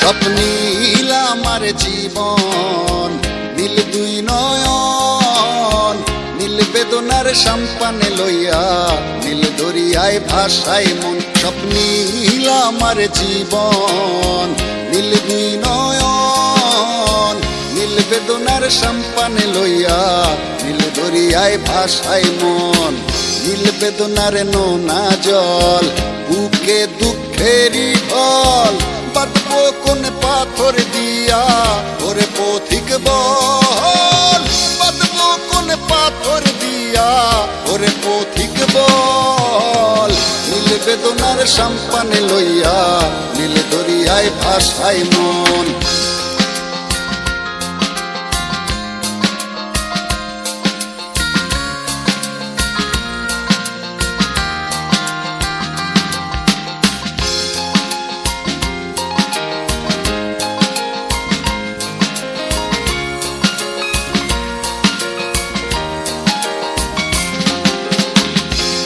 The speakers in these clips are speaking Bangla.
স্বপ্নীল আমার জীবন, নীল দুই নয়ন, নীল বেদনার সম্পানে লইয়া, নীল দরিয়ায় ভাসায় মন। স্বপ্নীল আমার জীবন, নীল দুই নয়ন, নীল বেদনার সম্পানে লইয়া, নীল দরিয়ায় ভাসায় মন। নীল বেদনার নোনা জল, বুকে দুঃখেরই ঢল, বাঁধবো কোন পাথর দিয়া ওরে পথিক বল, বাঁধবো কোন পাথর দিয়া ওরে পথিক বল। নীল বেদনার সম্পানে লইয়া, নীল দরিয়ায় ভাসায় মন।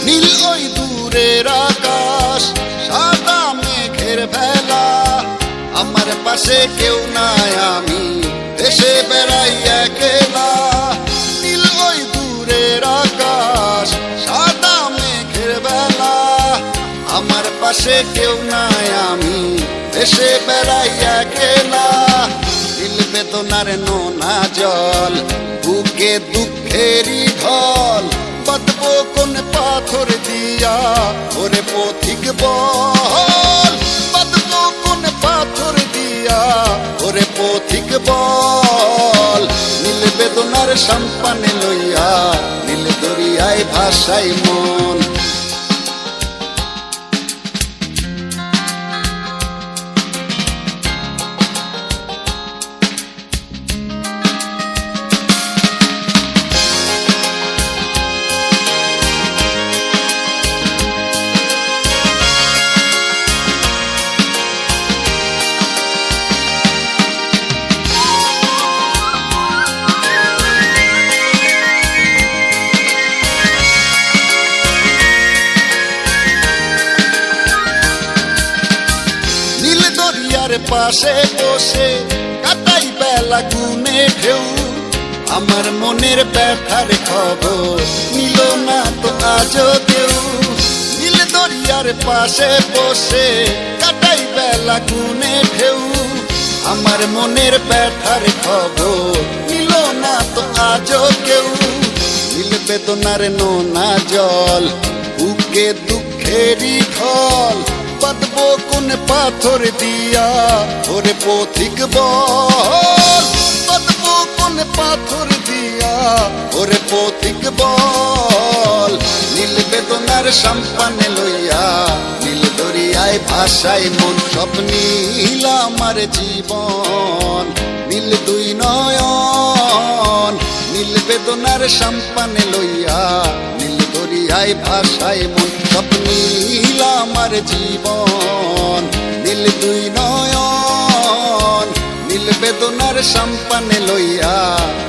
নীল ওই দূরের আকাশ, সাদা মেঘের ভেলা, আমার পাশে কেউ নাই, আমি দেশে বেড়াই একলা। নীল ওই দূরের আকাশ, সাদা মেঘের ভেলা, আমার পাশে কেউ নাই, আমি দেশে বেড়াই একলা। নীল বেদনার নোনা জল, বুকে দুঃখেরই ঢল, বাঁধবো কোন পাথর দিয়া ওরে পথিক বল, বাঁধবো কোন পাথর দিয়া ওরে পথিক বল। নীল বেদনার সম্পানে লইয়া, নীল দরিয়ায় ভাসায় মন। পাশে বসে কাটাই বেলা গুনে ঢেউ, আমার মনের ব্যথার খবর নিল না তো আজও কেউ। নীল দরিয়ার পাশে বসে কাটাই বেলা গুনে ঢেউ, আমার মনের ব্যথার খবর নিল না তো আজও কেউ। নীল বেদনার নোনা জল, বুকে দুঃখেরই ঢল, বাঁধবো কোন পাথর দিয়া ওরে পথিক বল, বাঁধবো কোন পাথর দিয়া ওরে পথিক বল। নীল বেদনার সম্পানে লইয়া, নীল দরিয়ায় ভাসায় মন। স্বপ্নীল আমার জীবন, নীল দুই নয়ন, নীল বেদনার সম্পানে লইয়া, নীল দরিয়ায় ভাসায় মন। স্বপ্নীল আমার জীবন, নীল দুই নয়ন, নীল বেদনার সম্পানে লইয়া,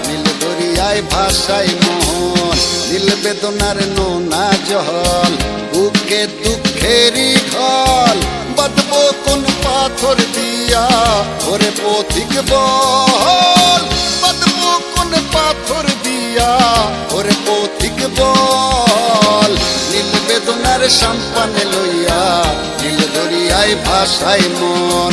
নীল দরিয়ায় ভাসায় মন। নীল বেদনার নোনা জল, বুকে দুঃখেরই ঢল, বাঁধবো কোন পাথর দিয়া ওরে পথিক বল, বাঁধবো কোন পাথর দিয়া ওরে পথিক বল। নীল বেদনার সম্পানে লইয়া, নীল দরিয়ায় ভাসায় মন।